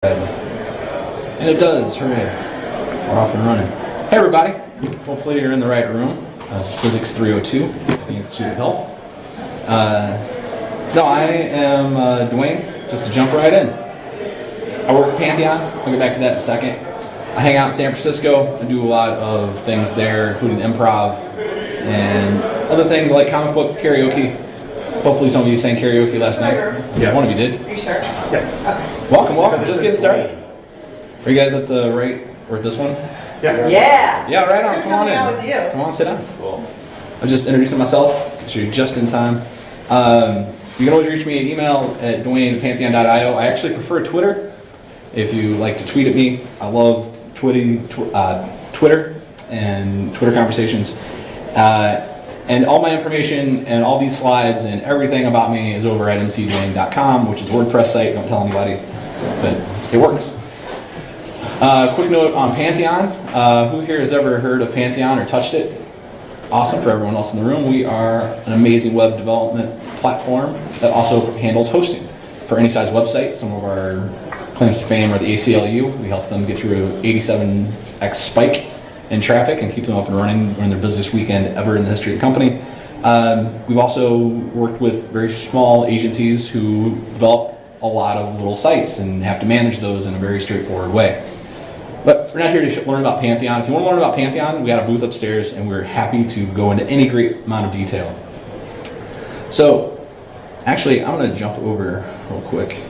And it does, hooray. We're off and running. Hey everybody, hopefully you're in the right room. This is Physics 302 at the Institute of Health. No, I am Dwayne, just to jump right in. I work at Pantheon, I'll get back to that in a second. I hang out in San Francisco, I do a lot of things there, including improv and other things like comic books, karaoke. Hopefully some of you sang karaoke last night. Yeah, one of you did. Are you sure? Yeah. Okay. Welcome. Just getting started. Are you guys at the right, or at this one? Yeah. Yeah, right on. Come on in. Out with you. Come on, sit down. Cool. I'm just introducing myself, so you're just in time. You can always reach me at email at dwayne@pantheon.io. I actually prefer Twitter. If you like to tweet at me, I love Twitter and Twitter conversations. And all my information and all these slides and everything about me is over at mcdwayne.com, which is a WordPress site. Don't tell anybody, but it works. Quick note on Pantheon. Who here has ever heard of Pantheon or touched it? Awesome. For everyone else in the room, we are an amazing web development platform that also handles hosting for any size website. Some of our claims to fame are the ACLU. We help them get through an 87x spike in traffic and keep them up and running during their busiest weekend ever in the history of the company. We've also worked with very small agencies who develop a lot of little sites and have to manage those in a very straightforward way. But we're not here to learn about Pantheon. If you want to learn about Pantheon, we got a booth upstairs and we're happy to go into any great amount of detail. So, actually, I'm going to jump over real quick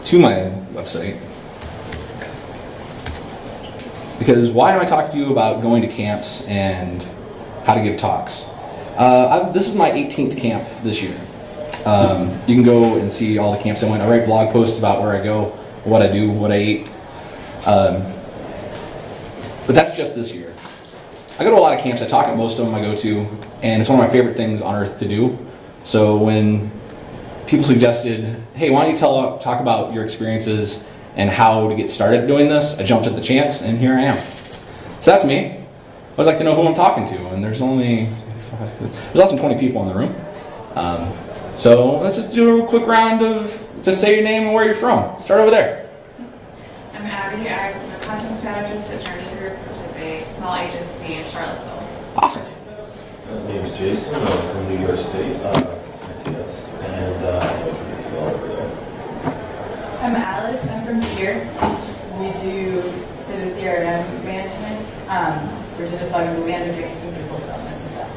to my website. Because why am I talking to you about going to camps and how to give talks? This is my 18th camp this year. You can go and see all the camps I went. I write blog posts about where I go, what I do, what I eat. But that's just this year. I go to a lot of camps. I talk at most of them I go to, and it's one of my favorite things on earth to do. So when people suggested, hey, why don't you talk about your experiences and how to get started doing this, I jumped at the chance, and here I am. So that's me. I always like to know who I'm talking to, and there's less than 20 people in the room. So let's just do a quick round of just say your name and where you're from. Start over there. I'm Abby. I'm the content strategist at Journey Group, which is a small agency in Charlottesville. Awesome. My name is Jason. I'm from New York State. Yes. And developer there. I'm Alice. I'm from here. We do Civic CRM management, which is a plugin we end up doing some people development with that.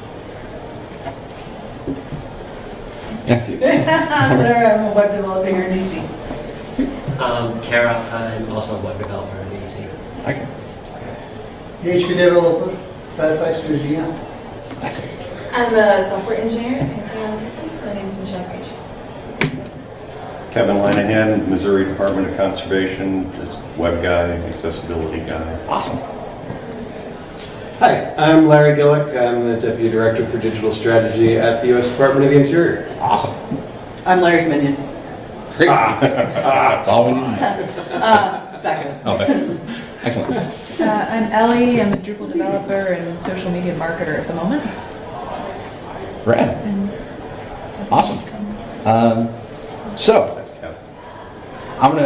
Yeah. I'm a web developer here in DC. Kara, I'm also a web developer in DC. Okay. PHP developer, Fairfax, Virginia. Excellent. I'm a software engineer at Pantheon Systems. My name is Michelle Page. Kevin Lanahan, Missouri Department of Conservation, just web guy, accessibility guy. Awesome. Hi, I'm Larry Gillick. I'm the Deputy Director for Digital Strategy at the U.S. Department of the Interior. Awesome. I'm Larry's minion. Great. That's all we need. Back up. Oh, okay. Excellent. I'm Ellie. I'm a Drupal developer and social media marketer at the moment. Rad. And Awesome. So, That's Kevin.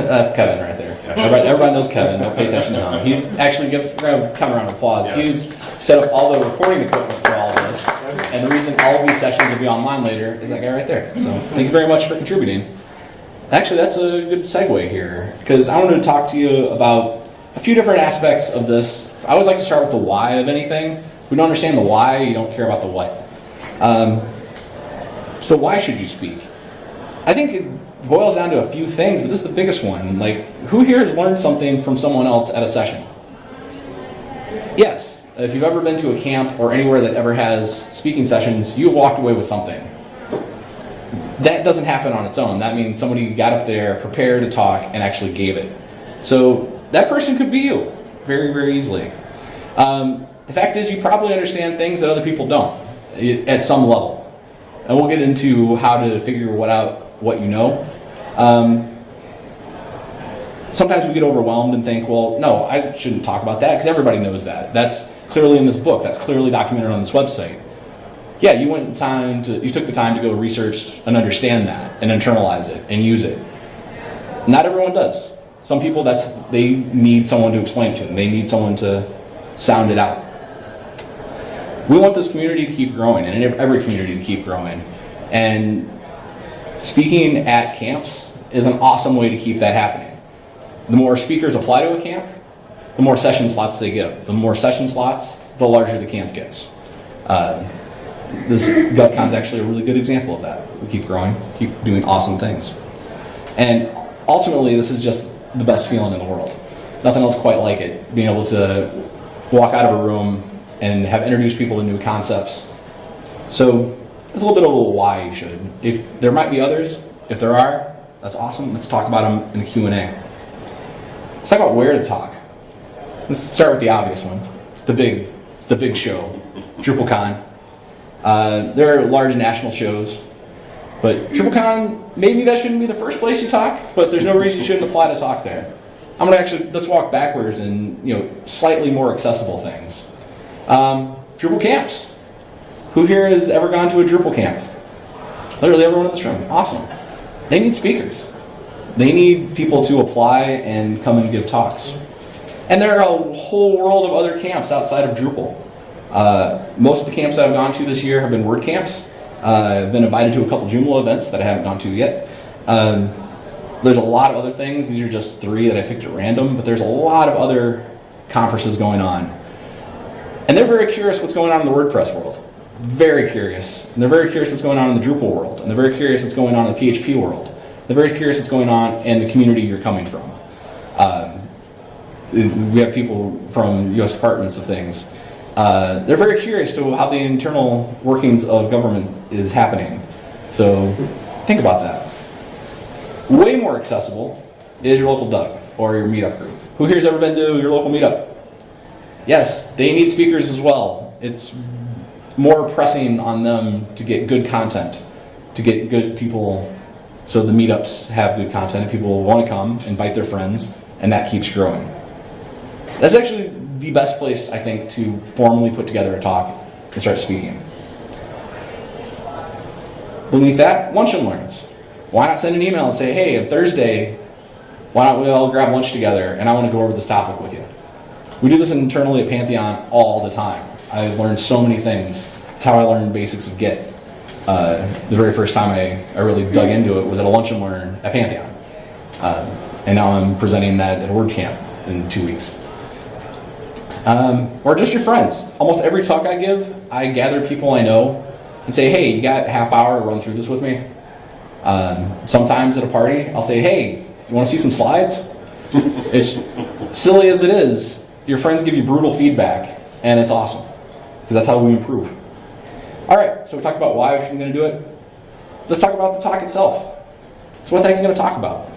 that's Kevin right there. Everybody knows Kevin. Don't pay attention to him. He's actually, give Kevin a round of applause. Yes. He's set up all the recording equipment for all of this. And the reason all of these sessions will be online later is that guy right there. So, thank you very much for contributing. Actually, that's a good segue here, because I wanted to talk to you about a few different aspects of this. I always like to start with the why of anything. If we don't understand the why, you don't care about the what. So why should you speak? I think it boils down to a few things, but this is the biggest one. Like, who here has learned something from someone else at a session? Yes. If you've ever been to a camp or anywhere that ever has speaking sessions, you've walked away with something. That doesn't happen on its own. That means somebody got up there, prepared to talk, and actually gave it. So that person could be you, very, very easily. The fact is, you probably understand things that other people don't, at some level. And we'll get into how to figure what you know. Sometimes we get overwhelmed and think, well, no, I shouldn't talk about that because everybody knows that. That's clearly in this book. That's clearly documented on this website. Yeah, you took the time to go research and understand that and internalize it and use it. Not everyone does. Some people, they need someone to explain it to them. They need someone to sound it out. We want this community to keep growing, and every community to keep growing. And speaking at camps is an awesome way to keep that happening. The more speakers apply to a camp, the more session slots they give. The more session slots, the larger the camp gets. This GovCon is actually a really good example of that. We keep growing, keep doing awesome things. And ultimately, this is just the best feeling in the world. Nothing else quite like it. Being able to walk out of a room and have introduced people to new concepts. So it's a little bit of a why you should. If there might be others, if there are, that's awesome. Let's talk about them in the Q&A. Let's talk about where to talk. Let's start with the obvious one, the big show, DrupalCon. There are large national shows, but DrupalCon, maybe that shouldn't be the first place you talk, but there's no reason you shouldn't apply to talk there. I'm gonna let's walk backwards and slightly more accessible things. Drupal camps. Who here has ever gone to a Drupal camp? Literally everyone in this room. Awesome. They need speakers. They need people to apply and come and give talks. And there are a whole world of other camps outside of Drupal. Most of the camps I've gone to this year have been Word camps. I've been invited to a couple Joomla events that I haven't gone to yet. There's a lot of other things. These are just 3 that I picked at random, but there's a lot of other conferences going on. And they're very curious what's going on in the WordPress world. Very curious. And they're very curious what's going on in the Drupal world. And they're very curious what's going on in the PHP world. They're very curious what's going on in the community you're coming from. We have people from U.S. departments of things. They're very curious to how the internal workings of government is happening. So think about that. Way more accessible is your local Doug or your meetup group. Who here's ever been to your local meetup? Yes, they need speakers as well. It's more pressing on them to get good content, to get good people, so the meetups have good content and people want to come, invite their friends, and that keeps growing. That's actually the best place, I think, to formally put together a talk and start speaking. Beneath that, lunch and learns. Why not send an email and say, hey, on Thursday, why don't we all grab lunch together and I want to go over this topic with you. We do this internally at Pantheon all the time. I've learned so many things. It's how I learned basics of Git. The very first time I really dug into it was at a lunch and learn at Pantheon. And now I'm presenting that at WordCamp in 2 weeks. Or just your friends. Almost every talk I give, I gather people I know and say, hey, you got a half hour to run through this with me? Sometimes at a party, I'll say, hey, you want to see some slides? It's silly as it is, your friends give you brutal feedback, and it's awesome, because that's how we improve. All right, so we talked about why I'm going to do it. Let's talk about the talk itself. So what the heck are you going to talk about?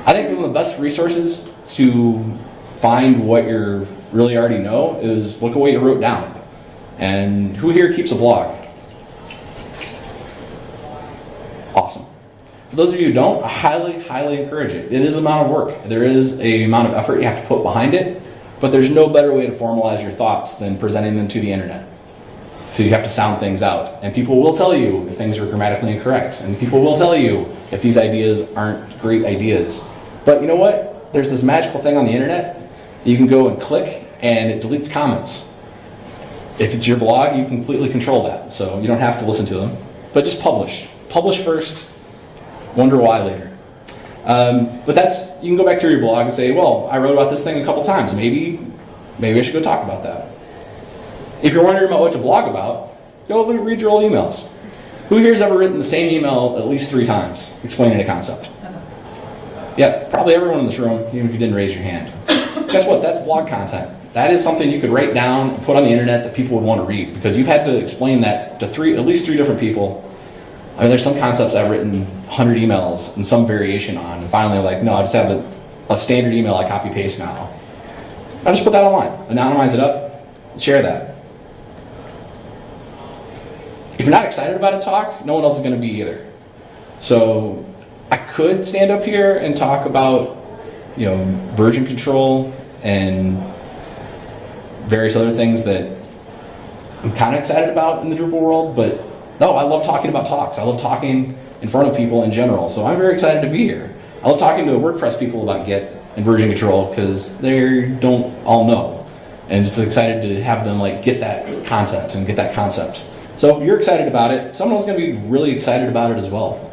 I think one of the best resources to find what you really already know is look at what you wrote down. And who here keeps a blog? Awesome. For those of you who don't, I highly, highly encourage it. It is an amount of work. There is an amount of effort you have to put behind it, but there's no better way to formalize your thoughts than presenting them to the internet. So you have to sound things out. And people will tell you if things are grammatically incorrect. And people will tell you if these ideas aren't great ideas. But you know what? There's this magical thing on the internet that you can go and click and it deletes comments. If it's your blog, you completely control that. So you don't have to listen to them. But just publish. Publish first, wonder why later. But you can go back through your blog and say, well, I wrote about this thing a couple times. Maybe I should go talk about that. If you're wondering about what to blog about, go read your old emails. Who here has ever written the same email at least 3 times explaining a concept? Yeah, probably everyone in this room, even if you didn't raise your hand. Guess what? That's blog content. That is something you could write down and put on the internet that people would want to read, because you've had to explain that to at least 3 different people. I mean, there's some concepts I've written 100 emails and some variation on, and finally I'm like, no, I just have a standard email I copy paste now. I just put that online, anonymize it up, share that. If you're not excited about a talk, no one else is going to be either. So I could stand up here and talk about, version control and various other things that I'm kind of excited about in the Drupal world, but no, I love talking about talks. I love talking in front of people in general, so I'm very excited to be here. I love talking to WordPress people about Git. and version control because they don't all know. And just excited to have them like get that content and get that concept. So if you're excited about it, someone else is going to be really excited about it as well.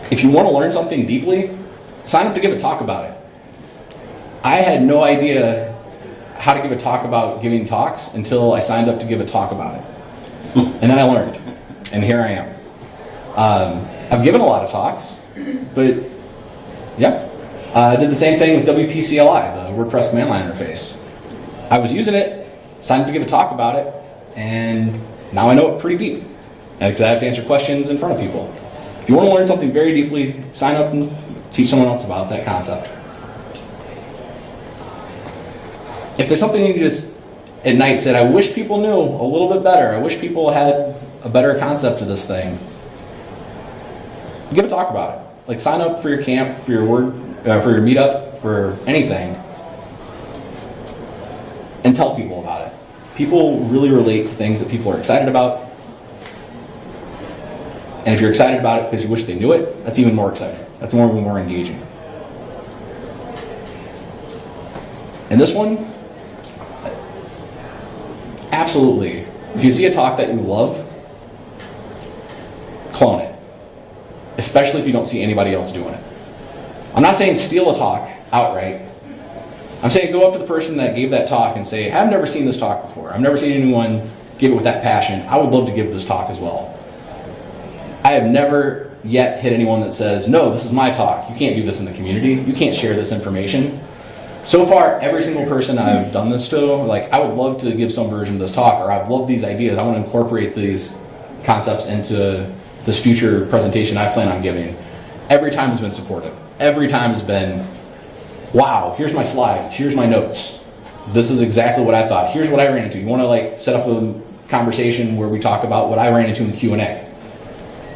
If you want to learn something deeply, sign up to give a talk about it. I had no idea how to give a talk about giving talks until I signed up to give a talk about it. And then I learned, and here I am. I've given a lot of talks, but yeah. I did the same thing with WPCLI, the WordPress command line interface. I was using it, signed up to give a talk about it, and now I know it pretty deep. Because I have to answer questions in front of people. If you want to learn something very deeply, sign up and teach someone else about that concept. If there's something you just at night said, I wish people knew a little bit better, I wish people had a better concept of this thing, give a talk about it. Like sign up for your camp, for your for your meetup, for anything, and tell people about it. People really relate to things that people are excited about. And if you're excited about it because you wish they knew it, that's even more exciting. That's more engaging. And this one, absolutely. If you see a talk that you love, clone it. Especially if you don't see anybody else doing it. I'm not saying steal a talk outright. I'm saying go up to the person that gave that talk and say, I've never seen this talk before. I've never seen anyone give it with that passion. I would love to give this talk as well. I have never yet hit anyone that says, no, this is my talk. You can't do this in the community. You can't share this information. So far, every single person I've done this to, like, I would love to give some version of this talk, or I've loved these ideas. I want to incorporate these concepts into this future presentation I plan on giving. Every time has been supportive. Every time has been, wow, here's my slides, here's my notes. This is exactly what I thought. Here's what I ran into. You want to like set up a conversation where we talk about what I ran into in the Q&A.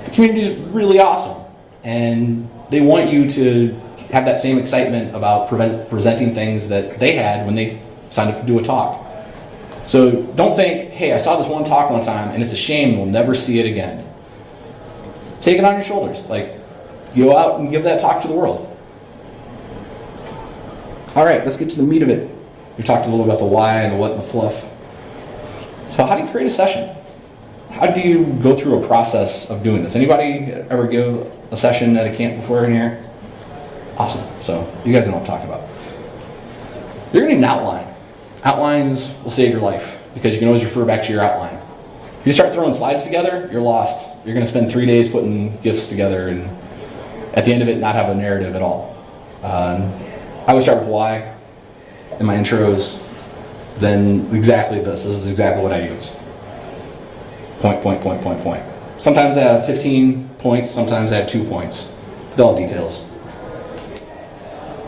The community is really awesome, and they want you to have that same excitement about presenting things that they had when they signed up to do a talk. So don't think, hey, I saw this one talk one time and it's a shame we'll never see it again. Take it on your shoulders. Like, go out and give that talk to the world. All right, let's get to the meat of it. We talked a little about the why and the what and the fluff. So how do you create a session? How do you go through a process of doing this? Anybody ever give a session at a camp before in here? Awesome. So you guys know what I'm talking about. You're going to need an outline. Outlines will save your life because you can always refer back to your outline. If you start throwing slides together, you're lost. You're going to spend 3 days putting GIFs together and at the end of it not have a narrative at all. I would start with why in my intros, then exactly this. This is exactly what I use. Point, point, point, point, point. Sometimes I have 15 points, sometimes I have 2 points. They're all details.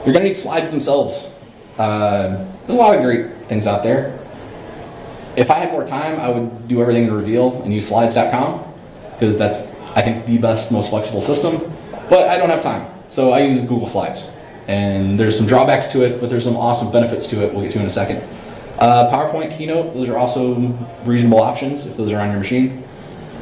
You're going to need slides themselves. There's a lot of great things out there. If I had more time, I would do everything in Reveal and use slides.com because that's, I think, the best, most flexible system. But I don't have time, so I use Google Slides. And there's some drawbacks to it, but there's some awesome benefits to it we'll get to in a second. PowerPoint, Keynote, those are also reasonable options if those are on your machine.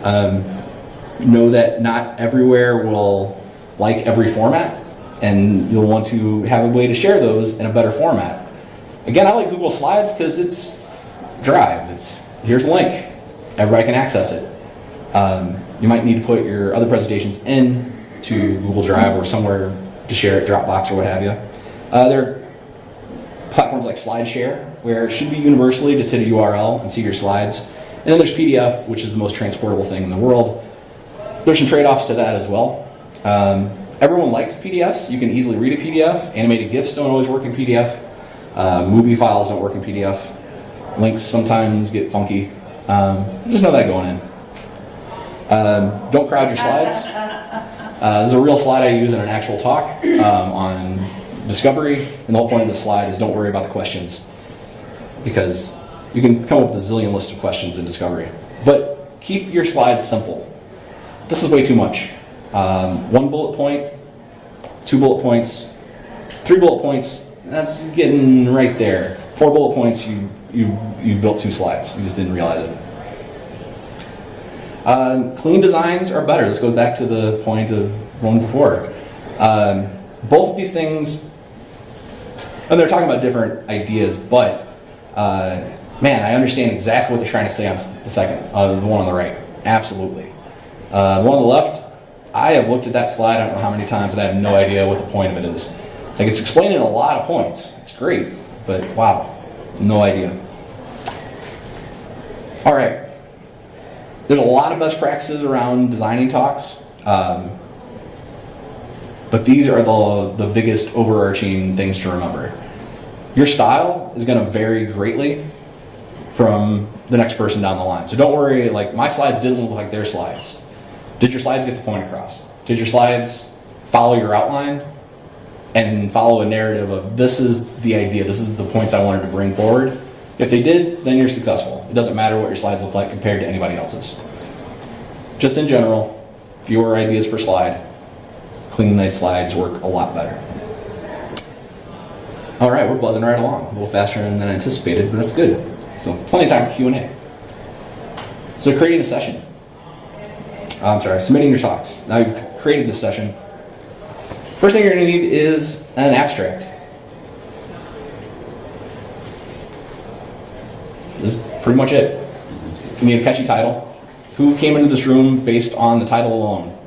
Know that not everywhere will like every format, and you'll want to have a way to share those in a better format. Again, I like Google Slides because it's Drive. Here's a link. Everybody can access it. You might need to put your other presentations into Google Drive or somewhere to share it, Dropbox or what have you. There are platforms like SlideShare, where it should be universally just hit a URL and see your slides. And then there's PDF, which is the most transportable thing in the world. There's some trade-offs to that as well. Everyone likes PDFs. You can easily read a PDF. Animated GIFs don't always work in PDF. Movie files don't work in PDF. Links sometimes get funky. Just know that going in. Don't crowd your slides. This is a real slide I use in an actual talk on discovery, and the whole point of this slide is don't worry about the questions because you can come up with a zillion list of questions in discovery. But keep your slides simple. This is way too much. 1 bullet point, 2 bullet points, 3 bullet points, that's getting right there. 4 bullet points, you built 2 slides. You just didn't realize it. Clean designs are better. This goes back to the point of one before. Both of these things, and they're talking about different ideas, but man, I understand exactly what they're trying to say on the second, the one on the right. Absolutely. The one on the left, I have looked at that slide I don't know how many times, and I have no idea what the point of it is. Like, it's explaining a lot of points. It's great, but wow, no idea. All right. There's a lot of best practices around designing talks, but these are the biggest overarching things to remember. Your style is going to vary greatly from the next person down the line. So don't worry, like, my slides didn't look like their slides. Did your slides get the point across? Did your slides follow your outline and follow a narrative of this is the idea, this is the points I wanted to bring forward? If they did, then you're successful. It doesn't matter what your slides look like compared to anybody else's. Just in general, fewer ideas per slide. Clean, nice slides work a lot better. All right, we're buzzing right along. A little faster than anticipated, but that's good. So plenty of time for Q&A. So creating a session. Submitting your talks. Now you've created this session. First thing you're going to need is an abstract. This is pretty much it. You need a catchy title. Who came into this room based on the title alone?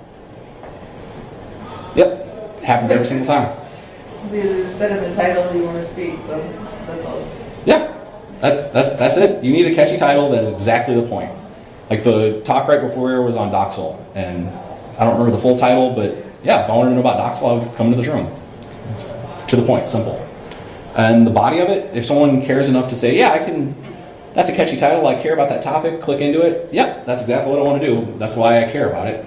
Yep, happens every single time. You said in the title you want to speak, so that's all. Yeah, that's it. You need a catchy title that is exactly the point. Like the talk right before was on Doxel, and I don't remember the full title, but yeah, if I wanted to know about Doxel, I would come into this room. It's to the point, simple. And the body of it, if someone cares enough to say, yeah, that's a catchy title, I care about that topic, click into it, yep, that's exactly what I want to do, that's why I care about it,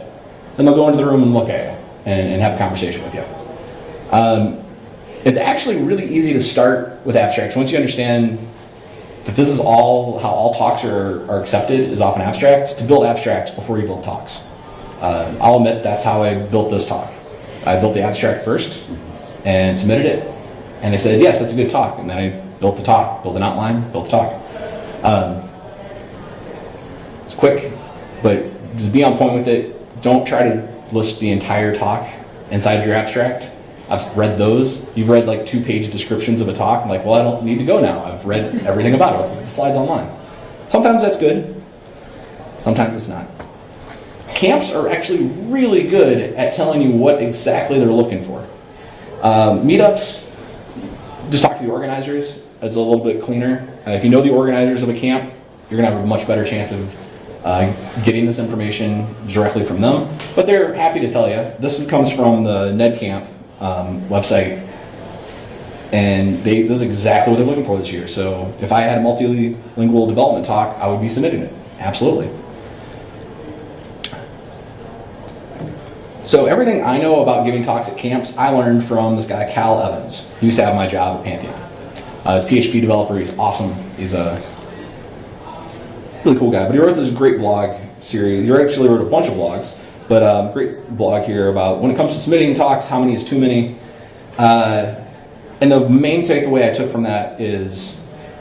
then they'll go into the room and look at it and have a conversation with you. It's actually really easy to start with abstracts. Once you understand that this is all how all talks are accepted is off an abstract, to build abstracts before you build talks. I'll admit that's how I built this talk. I built the abstract first and submitted it, and they said, yes, that's a good talk, and then I built the talk, built an outline, built the talk. It's quick, but just be on point with it. Don't try to list the entire talk inside of your abstract. I've read those. You've read like 2-page descriptions of a talk. I'm like, well, I don't need to go now. I've read everything about it. Let's look at the slides online. Sometimes that's good. Sometimes it's not. Camps are actually really good at telling you what exactly they're looking for. Meetups, just talk to the organizers. It's a little bit cleaner. If you know the organizers of a camp, you're going to have a much better chance of getting this information directly from them. But they're happy to tell you. This comes from the NedCamp website, and this is exactly what they're looking for this year. So if I had a multilingual development talk, I would be submitting it. Absolutely. So everything I know about giving talks at camps, I learned from this guy, Cal Evans. He used to have my job at Pantheon. He's a PHP developer. He's awesome. He's a really cool guy. But he wrote this great blog series. He actually wrote a bunch of blogs, but great blog here about when it comes to submitting talks, how many is too many. And the main takeaway I took from that is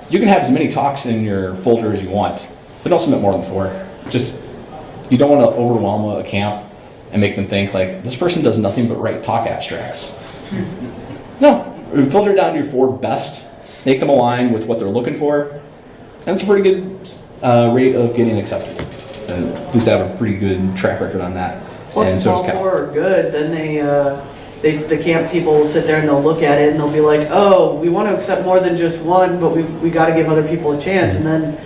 you can have as many talks in your folder as you want, but don't submit more than 4. Just, you don't want to overwhelm a camp and make them think like, this person does nothing but write talk abstracts. No, filter it down to your 4 best. Make them align with what they're looking for, and it's a pretty good rate of getting accepted. At least I have a pretty good track record on that. Plus, and if so all does Cal. 4 are good, then the camp people will sit there and they'll look at it and they'll be like, oh, we want to accept more than just 1, but we got to give other people a chance. And then,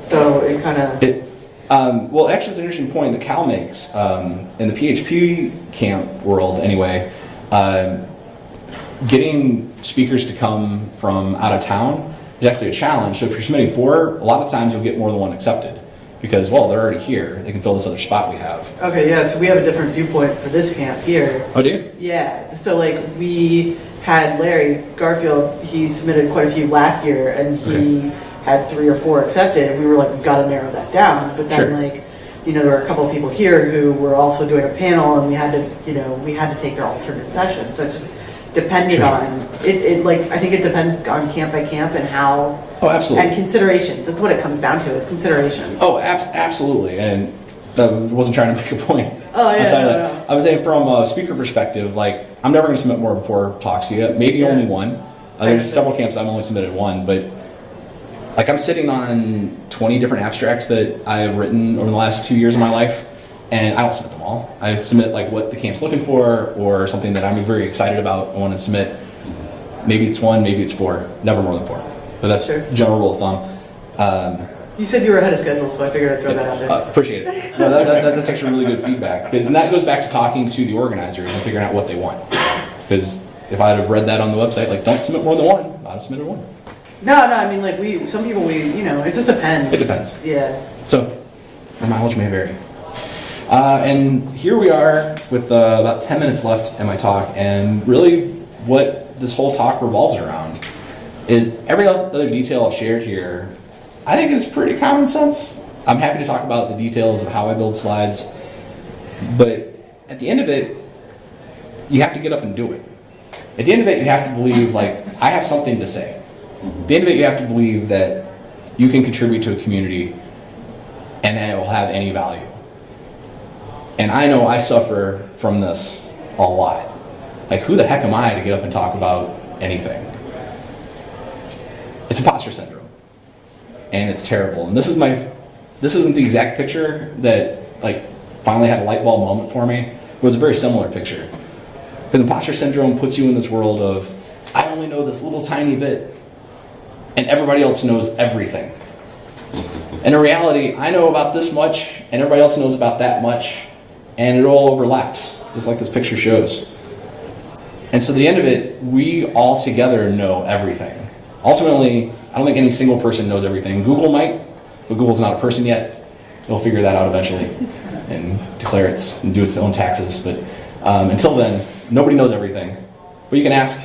so it kind of... well, actually, it's an interesting point that Cal makes. In the PHP camp world, anyway, getting speakers to come from out of town is actually a challenge. So if you're submitting 4, a lot of times you'll get more than 1 accepted. Because, well, they're already here. They can fill this other spot we have. Okay, yeah, so we have a different viewpoint for this camp here. Oh, do you? Yeah, so like we had Larry Garfield, he submitted quite a few last year, and he had 3 or 4 accepted, and we were like, we've got to narrow that down. But then like, there were a couple of people here who were also doing a panel, and we had to take their alternate session. So it just depended on it. Like, I think it depends on camp by camp and how. Oh, absolutely. And considerations. That's what it comes down to, is considerations. Oh, absolutely. And I wasn't trying to make a point. Oh, yeah, Aside no, of that, no. I was saying from a speaker perspective, like, I'm never going to submit more than 4 talks to you, maybe Yeah. only 1. There's several camps I've only submitted 1, but like I'm sitting on 20 different abstracts that I have written over the last 2 years of my life, and I don't submit them all. I submit like what the camp's looking for, or something that I'm very excited about. I want to submit. Maybe it's 1, maybe it's 4, never more than 4. But that's Sure. general rule of thumb. You said you were ahead of schedule, so I figured I'd throw that out there. Appreciate it. No, that's actually really good feedback, and that goes back to talking to the organizers and figuring out what they want. Because if I'd have read that on the website, like don't submit more than 1, I'd have submitted 1. No, I mean, like, some people, it just depends. It depends. Yeah. So, our mileage may vary. And here we are with about 10 minutes left in my talk, and really what this whole talk revolves around is every other detail I've shared here, I think is pretty common sense. I'm happy to talk about the details of how I build slides, but at the end of it, you have to get up and do it. At the end of it, you have to believe, like, I have something to say. At the end of it, you have to believe that you can contribute to a community and that it will have any value. And I know I suffer from this a lot. Like, who the heck am I to get up and talk about anything? It's imposter syndrome. And it's terrible. And this isn't the exact picture that, like, finally had a light bulb moment for me. It was a very similar picture. Because imposter syndrome puts you in this world of, I only know this little tiny bit, and everybody else knows everything. And in reality, I know about this much, and everybody else knows about that much, and it all overlaps, just like this picture shows. And so at the end of it, we all together know everything. Ultimately, I don't think any single person knows everything. Google might, but Google's not a person yet. They'll figure that out eventually and declare it and do its own taxes. But until then, nobody knows everything. But you can ask,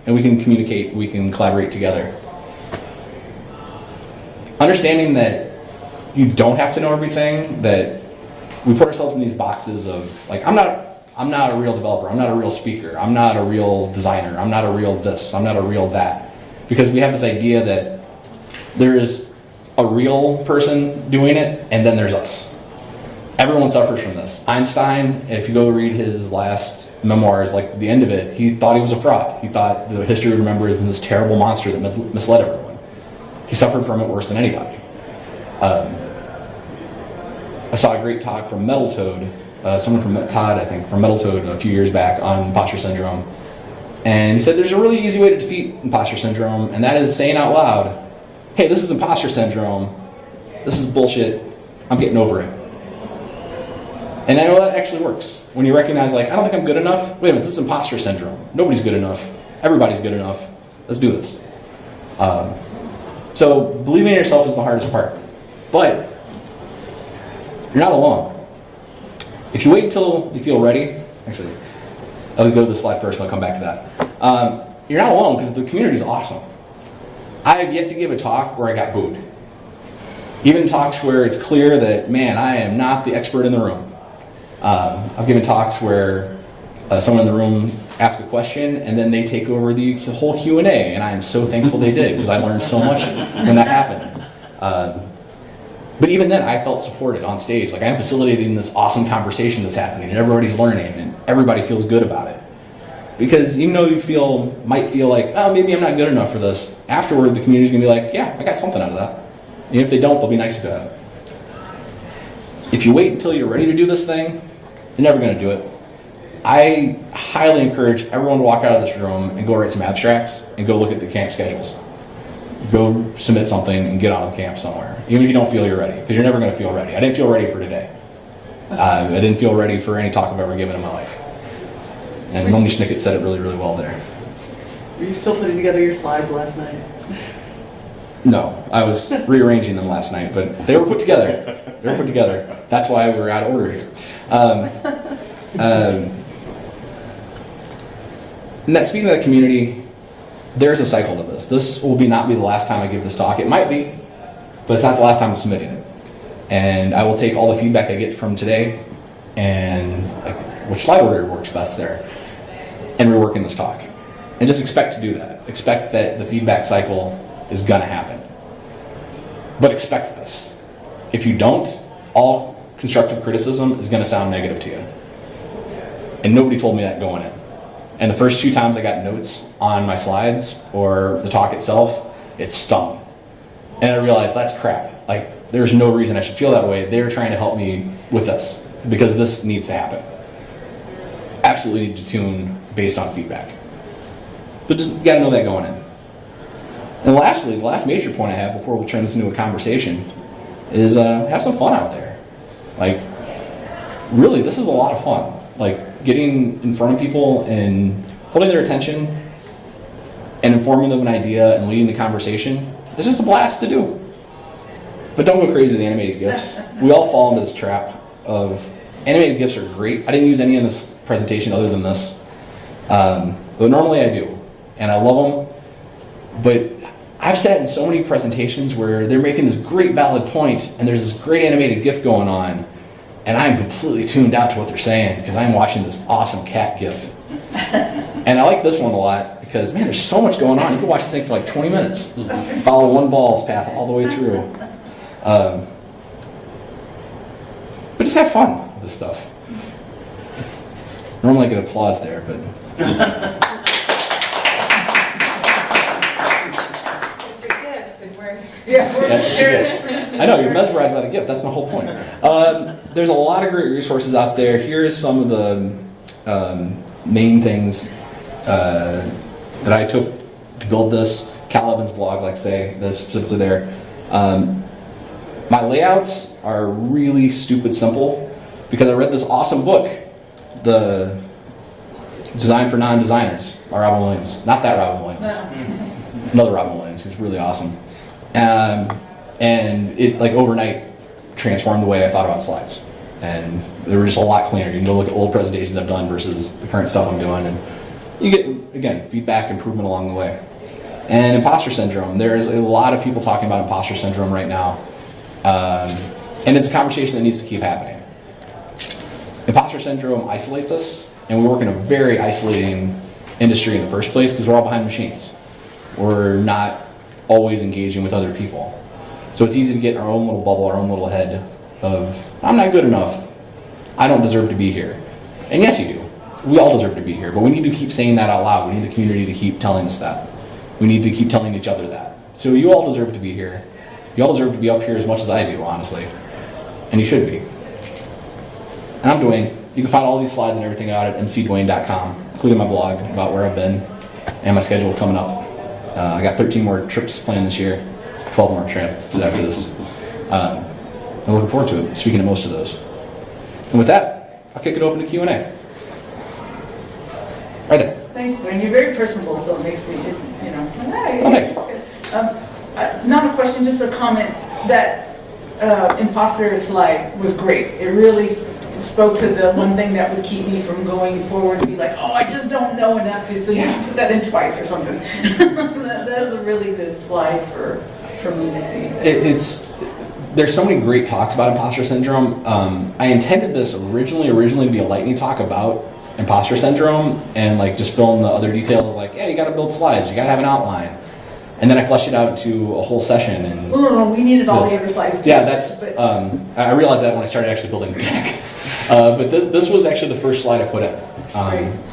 and we can communicate, we can collaborate together. Understanding that you don't have to know everything, that we put ourselves in these boxes of, like, I'm not a real developer, I'm not a real speaker, I'm not a real designer, I'm not a real this, I'm not a real that. Because we have this idea that there is a real person doing it, and then there's us. Everyone suffers from this. Einstein, if you go read his last memoirs, like the end of it, he thought he was a fraud. He thought the history would remember him as this terrible monster that misled everyone. He suffered from it worse than anybody. I saw a great talk from Metal Toad, someone from Todd, I think, from Metal Toad a few years back on imposter syndrome. And he said there's a really easy way to defeat imposter syndrome, and that is saying out loud, hey, this is imposter syndrome. This is bullshit. I'm getting over it. And I know that actually works. When you recognize, like, I don't think I'm good enough. Wait a minute, this is imposter syndrome. Nobody's good enough. Everybody's good enough. Let's do this. So believing in yourself is the hardest part. But you're not alone. If you wait until you feel ready, actually, I'll go to the slide first and I'll come back to that. You're not alone because the community is awesome. I have yet to give a talk where I got booed. Even talks where it's clear that, man, I am not the expert in the room. I've given talks where someone in the room asks a question and then they take over the whole Q&A, and I am so thankful they did because I learned so much when that happened. But even then, I felt supported on stage. Like, I'm facilitating this awesome conversation that's happening, and everybody's learning, and everybody feels good about it. Because even though you might feel like, oh, maybe I'm not good enough for this, afterward the community's going to be like, yeah, I got something out of that. And if they don't, they'll be nice about it. If you wait until you're ready to do this thing, you're never going to do it. I highly encourage everyone to walk out of this room and go write some abstracts and go look at the camp schedules. Go submit something and get on camp somewhere, even if you don't feel you're ready, because you're never going to feel ready. I didn't feel ready for today. I didn't feel ready for any talk I've ever given in my life. And Melanie Schnickett said it really, really well there. Were you still putting together your slides last night? No, I was rearranging them last night, but they were put together. They were put together. That's why we're out of order here. And that, speaking of the community, there's a cycle to this. This will not be the last time I give this talk. It might be, but it's not the last time I'm submitting it. And I will take all the feedback I get from today and which slide order works best there and reworking this talk. And just expect to do that. Expect that the feedback cycle is going to happen. But expect this. If you don't, all constructive criticism is going to sound negative to you. And nobody told me that going in. And the first 2 times I got notes on my slides or the talk itself, it stung. And I realized that's crap. Like, there's no reason I should feel that way. They're trying to help me with this because this needs to happen. Absolutely need to tune based on feedback. But just got to know that going in. And lastly, the last major point I have before we turn this into a conversation is have some fun out there. Like, really, this is a lot of fun. Like, getting in front of people and holding their attention and informing them of an idea and leading the conversation is just a blast to do. But don't go crazy with the animated GIFs. We all fall into this trap of animated GIFs are great. I didn't use any in this presentation other than this. But normally I do. And I love them. But I've sat in so many presentations where they're making this great valid point and there's this great animated GIF going on and I'm completely tuned out to what they're saying because I'm watching this awesome cat GIF. And I like this one a lot because, man, there's so much going on. You can watch this thing for like 20 minutes. Follow one ball's path all the way through. But just have fun with this stuff. Normally I get applause there, but... I know, you're mesmerized by the gift. That's my whole point. There's a lot of great resources out there. Here's some of the main things that I took to build this. Cal Evans' blog, like say, that's specifically there. My layouts are really stupid simple because I read this awesome book, The Design for Non-Designers by Robin Williams. Not that Robin Williams. Another Robin Williams, who's really awesome. And it, like, overnight transformed the way I thought about slides. And they were just a lot cleaner. You can go look at old presentations I've done versus the current stuff I'm doing, and you get, again, feedback, improvement along the way. And imposter syndrome. There's a lot of people talking about imposter syndrome right now. And it's a conversation that needs to keep happening. Imposter syndrome isolates us, and we work in a very isolating industry in the first place because we're all behind machines. We're not always engaging with other people. So it's easy to get in our own little bubble, our own little head of, I'm not good enough, I don't deserve to be here. And yes, you do. We all deserve to be here, but we need to keep saying that out loud. We need the community to keep telling us that. We need to keep telling each other that. So you all deserve to be here. You all deserve to be up here as much as I do, honestly. And you should be. And I'm Dwayne. You can find all these slides and everything out at mcdwayne.com, including my blog about where I've been and my schedule coming up. I got 13 more trips planned this year, 12 more trips after this. I'm looking forward to it, speaking to most of those. And with that, I'll kick it open to Q&A. Right there. Thanks, Dwayne. You're very personable, so it makes me, you know. Hi. Oh, thanks. Not a question, just a comment. That imposter slide was great. It really spoke to the one thing that would keep me from going forward, to be like, oh, I just don't know enough, so you should put that in twice or something. that was a really good slide for me to see. There's so many great talks about imposter syndrome. I intended this originally to be a lightning talk about imposter syndrome and like just fill in the other details, like, yeah, you got to build slides, you got to have an outline. And then I fleshed it out into a whole session. And no, we needed all the other slides too. Yeah, that's. I realized that when I started actually building the deck. But this was actually the first slide I put in.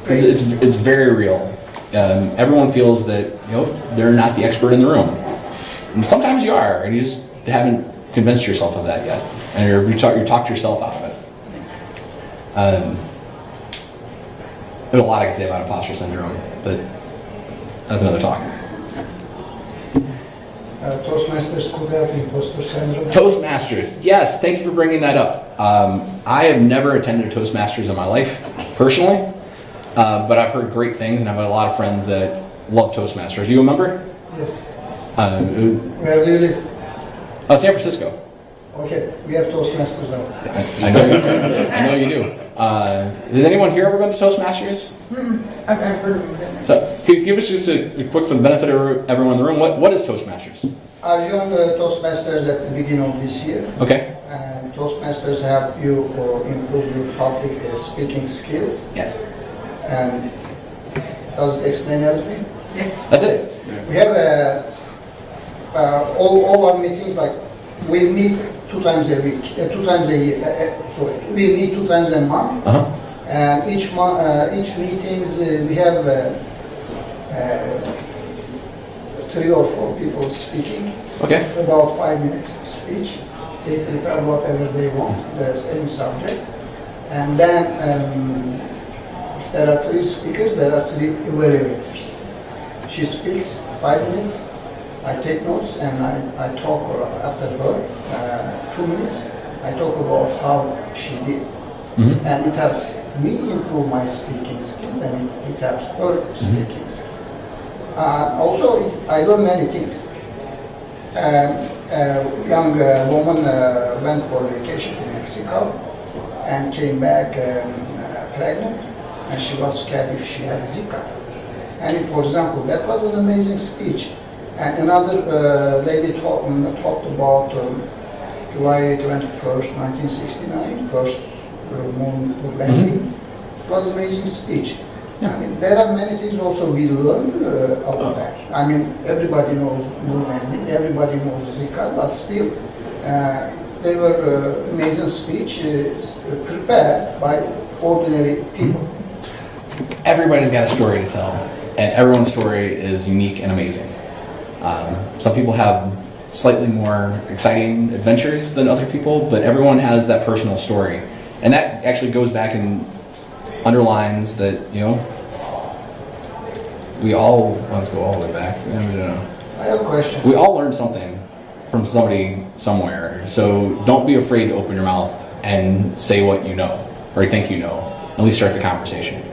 Because it's very real. Everyone feels that, you know, they're not the expert in the room. And sometimes you are, and you just haven't convinced yourself of that yet. And you talked yourself out of it. There's a lot I can say about imposter syndrome, but that's another talk. Toastmasters could help imposter syndrome. Toastmasters, yes, thank you for bringing that up. I have never attended a Toastmasters in my life, personally, but I've heard great things, and I've had a lot of friends that love Toastmasters. Are you a member? Yes. Where do you live? San Francisco. Okay, we have Toastmasters now. I know you do. Has anyone here ever been to Toastmasters? I've heard of it. So, can you give us just a quick, for the benefit of everyone in the room, what is Toastmasters? I joined Toastmasters at the beginning of this year. Okay. And Toastmasters help you improve your public speaking skills. Yes. And does it explain everything? Yeah. That's it. We have all our meetings, like we meet 2 2 times a week, 2 times a year. Sorry, we meet 2 times a month. Uh-huh. And each meetings we have 3 or 4 people speaking. Okay. About 5 minutes speech. They prepare whatever they want, the same subject. And then if there are 3 speakers, there are 3 evaluators. She speaks 5 minutes, I take notes, and I talk after her 2 minutes. I talk about how she did. Mm-hmm. And it helps me improve my speaking skills, and it helps her speaking skills. Also, I learn many things. A young woman went for vacation to Mexico and came back pregnant, and she was scared if she had Zika. And for example, that was an amazing speech. And another lady talked about July 21st, 1969, first moon landing. It was an amazing speech. I mean, there are many things also we learn about that. I mean, everybody knows moon landing, everybody knows Zika, but still, they were amazing speeches prepared by ordinary people. Everybody's got a story to tell, and everyone's story is unique and amazing. Some people have slightly more exciting adventures than other people, but everyone has that personal story. And that actually goes back and underlines that, you know, we all, let's go all the way back. I have a question. We all learned something from somebody somewhere. So don't be afraid to open your mouth and say what you know, or you think you know. At least start the conversation.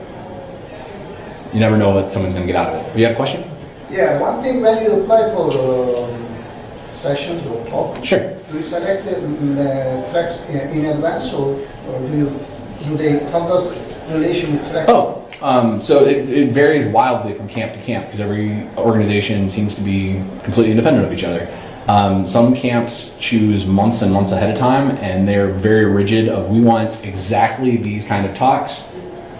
You never know what someone's going to get out of it. You had a question? Yeah, one thing when you apply for sessions or talk, Sure. do you select the tracks in advance, or do they, how does relation with tracks? So it varies wildly from camp to camp because every organization seems to be completely independent of each other. Some camps choose months and months ahead of time, and they're very rigid of we want exactly these kind of talks.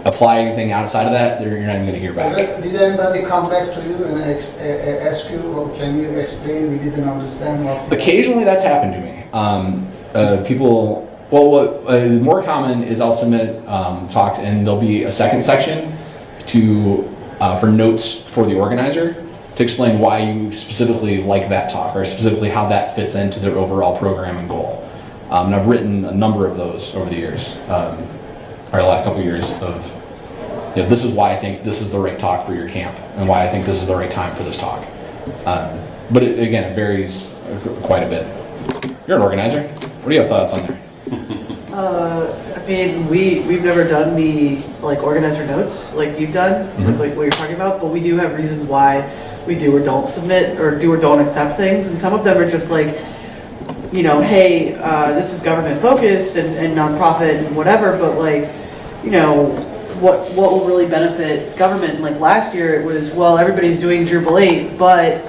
Apply anything outside of that, you're not even going to hear back. Did anybody come back to you and ask you, well, can you explain, we didn't understand what... Occasionally that's happened to me. People, well, what more common is I'll submit talks and there'll be a second section for notes for the organizer to explain why you specifically like that talk or specifically how that fits into their overall program and goal. And I've written a number of those over the years. Or the last couple of years of, you know, this is why I think this is the right talk for your camp and why I think this is the right time for this talk. But again, it varies quite a bit. You're an organizer. What do you have thoughts on there? I mean, we've never done the like organizer notes like you've done, like what you're talking about, but we do have reasons why we do or don't submit or do or don't accept things, and some of them are just like, you know, hey, this is government focused and nonprofit and whatever, but like, you know, what will really benefit government? Like last year it was, well, everybody's doing Drupal 8, but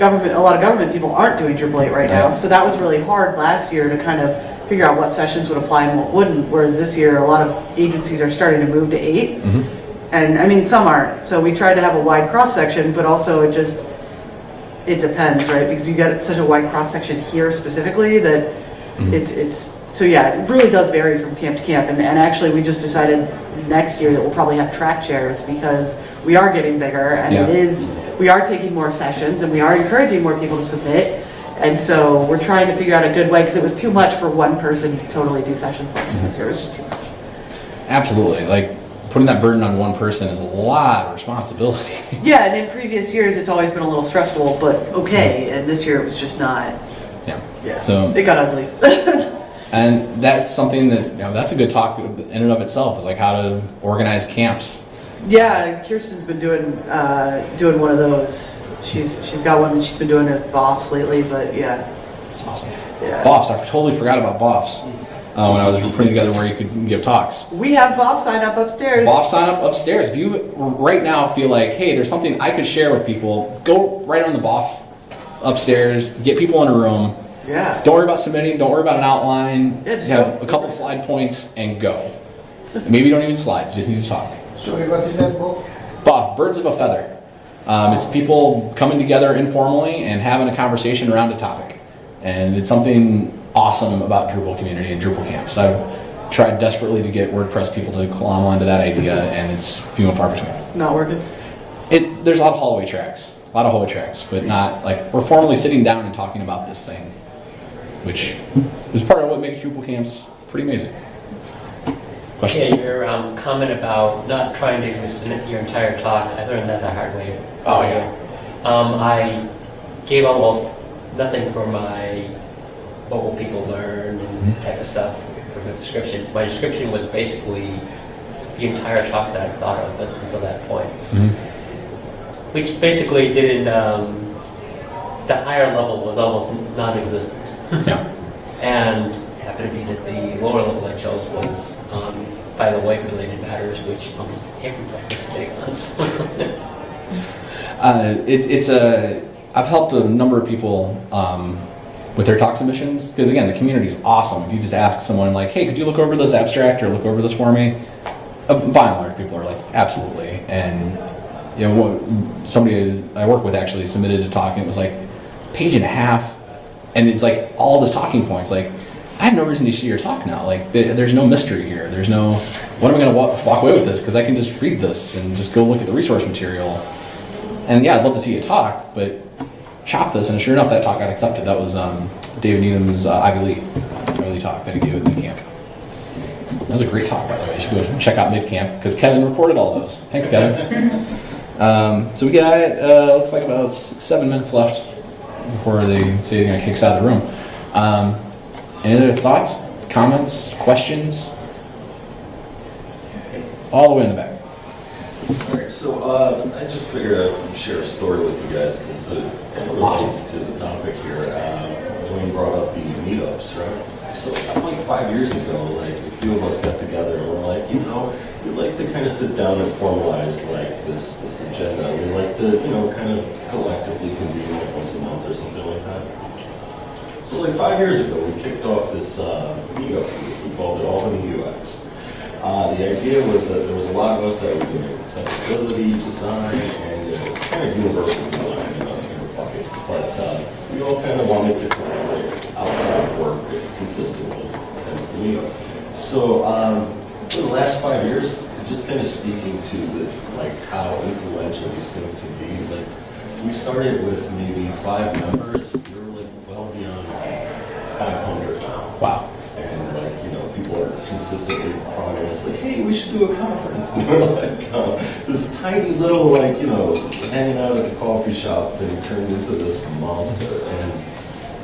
a lot of government people aren't doing Drupal 8 right now. So that was really hard last year to kind of figure out what sessions would apply and what wouldn't. Whereas this year, a lot of agencies are starting to move to 8. And I mean, some aren't. So we tried to have a wide cross section, but also it depends, right? Because you got such a wide cross section here specifically that it's so yeah, it really does vary from camp to camp. And actually, we just decided next year that we'll probably have track chairs because we are getting bigger and we are taking more sessions and we are encouraging more people to submit. And so we're trying to figure out a good way because it was too much for one person to totally do sessions this year. It was just too much. Absolutely. Like putting that burden on one person is a lot of responsibility. Yeah, and in previous years it's always been a little stressful, but okay. And this year it was just not. Yeah. So it got ugly. And that's something that, you know, that's a good talk in and of itself, is like how to organize camps. Yeah, Kirsten's been doing one of those. She's got one that she's been doing at BOFs lately, but yeah. That's awesome. Yeah. BOFs, I totally forgot about BOFs when I was putting together where you could give talks. We have BOF sign up upstairs. BOF sign up upstairs. If you right now feel like, hey, there's something I could share with people, go right on the BOF upstairs, get people in a room. Yeah. Don't worry about submitting, don't worry about an outline. Yeah, just have a couple of slide points and go. Maybe you don't need slides, you just need to talk. Sorry, what is that book? BOF, Birds of a Feather. It's people coming together informally and having a conversation around a topic. And it's something awesome about Drupal community and Drupal camps. I've tried desperately to get WordPress people to climb onto that idea, and it's few and far between. Not working. There's a lot of hallway tracks, but not like we're formally sitting down and talking about this thing, which is part of what makes Drupal camps pretty amazing. Question? Yeah, your comment about not trying to submit your entire talk, I learned that the hard way. Oh, yeah. I gave almost nothing for my what will people learn and type of stuff for the description. My description was basically the entire talk that I thought of until that point. Which basically didn't, the higher level was almost non-existent. Yeah. And it happened to be that the lower level I chose was by the way related matters, which almost everybody is big on. I've helped a number of people with their talk submissions, because again, the community is awesome. If you just ask someone like, hey, could you look over this abstract or look over this for me? By and large, people are like, absolutely. And you know, somebody I work with actually submitted a talk, and it was like page and a half, and it's like all this talking points. Like, I have no reason to see your talk now. Like, there's no mystery here. There's no, what am I going to walk away with this? Because I can just read this and just go look at the resource material. And yeah, I'd love to see you talk, but chop this. And sure enough, that talk got accepted. That was David Needham's Ivy Lee talk that he gave at mid-camp. That was a great talk, by the way. You should go check out mid-camp, because Kevin recorded all those. Thanks, Kevin. So we got, looks like about 7 minutes left before they say they're going to kick us out of the room. Any other thoughts, comments, questions? All the way in the back. Alright, so I just figured I'd share a story with you guys because it relates to the topic here. Dwayne brought up the meetups, right? So like 5 years ago, like a few of us got together and we're like, we'd like to kind of sit down and formalize like this agenda. We'd like to, kind of collectively convene like once a month or something like that. So like 5 years ago, we kicked off this meetup group. We called it Albany UX. The idea was that there was a lot of us that were doing accessibility, design, and kind of universal design in a bucket. But we all kind of wanted to collaborate outside of work consistently as the meetup. So for the last 5 years, just kind of speaking to how influential these things can be. Like we started with maybe 5 members. We were like well beyond 500 now. Wow. And people are consistently prodding us like, hey, we should do a conference. And we're like, this tiny little hanging out at the coffee shop thing turned into this monster. And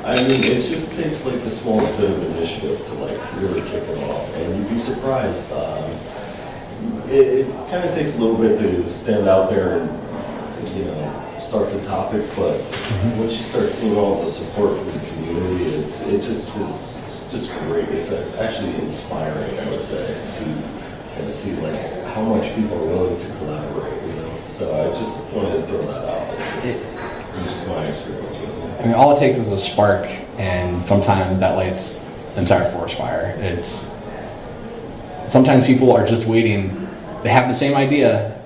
I mean, it just takes the smallest bit of initiative to really kick it off. And you'd be surprised. It kind of takes a little bit to stand out there and start the topic, but once you start seeing all the support from the community, it just is just great. It's actually inspiring, I would say, to kind of see how much people are willing to collaborate. So I just wanted to throw that out. It's just my experience with it. I mean, all it takes is a spark, and sometimes that lights the entire forest fire. Sometimes people are just waiting. They have the same idea,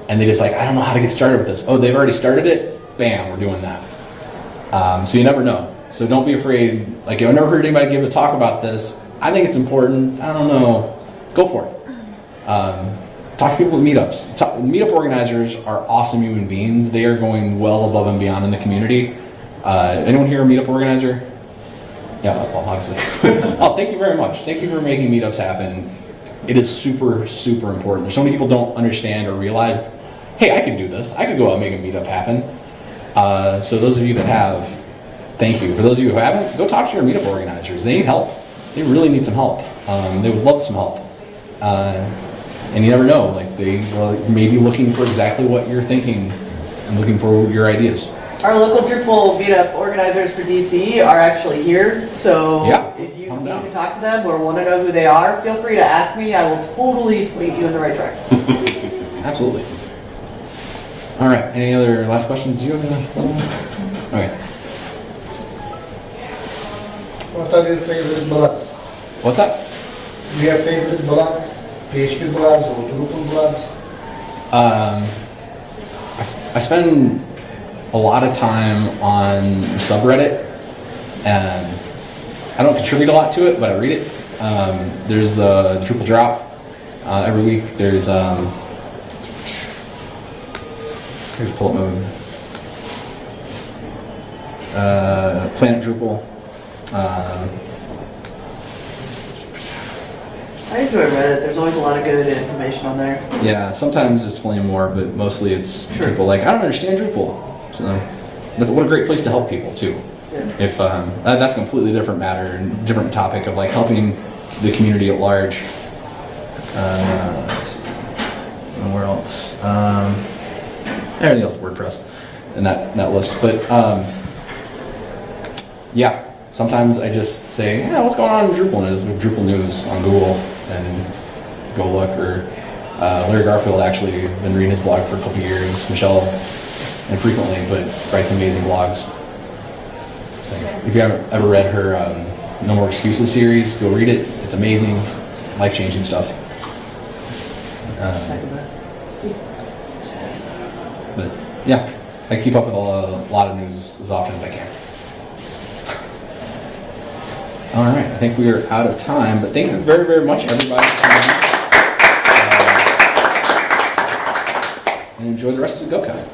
and they just I don't know how to get started with this. Oh, they've already started it? Bam, we're doing that. So you never know. So don't be afraid. I've never heard anybody give a talk about this. I think it's important. I don't know. Go for it. Talk to people at meetups. Meetup organizers are awesome human beings. They are going well above and beyond in the community. Anyone here a meetup organizer? Yeah, well, obviously. Oh, thank you very much. Thank you for making meetups happen. It is super, super important. There's so many people don't understand or realize, hey, I can do this. I could go out and make a meetup happen. So those of you that have, thank you. For those of you who haven't, go talk to your meetup organizers. They need help. They really need some help. They would love some help. And you never know. They are maybe looking for exactly what you're thinking and looking for your ideas. Our local Drupal meetup organizers for DC are actually here, so Yeah, if you need to talk to them or want to know who they are, feel free to ask me. I will totally lead you in the right track. Absolutely. All right. Any other last questions? Do you have any? Okay. What are your favorite blogs? What's that? Do you have favorite blogs? PHP blogs or Drupal blogs? I spend a lot of time on subreddit, and I don't contribute a lot to it, but I read it. There's the Drupal Drop every week. There's here's pull up mode. Planet Drupal. I enjoy Reddit. There's always a lot of good information on there. Yeah, sometimes it's Flame War, but mostly it's Sure. people like, I don't understand Drupal. So, what a great place to help people too. Yeah. If that's a completely different matter and different topic of like helping the community at large. Let's see. And where else? Everything else is WordPress in that list. But yeah, sometimes I just say, yeah, what's going on in Drupal? And it's Drupal news on Google and go look. Or Larry Garfield actually been reading his blog for a couple years. Michelle infrequently, but writes amazing blogs. So if you haven't ever read her No More Excuses series, go read it. It's amazing, life-changing stuff. Second that. But yeah, I keep up with a lot of news as often as I can. All right, I think we are out of time, but thank you very, very much, everybody, for coming. And enjoy the rest of the GoCon.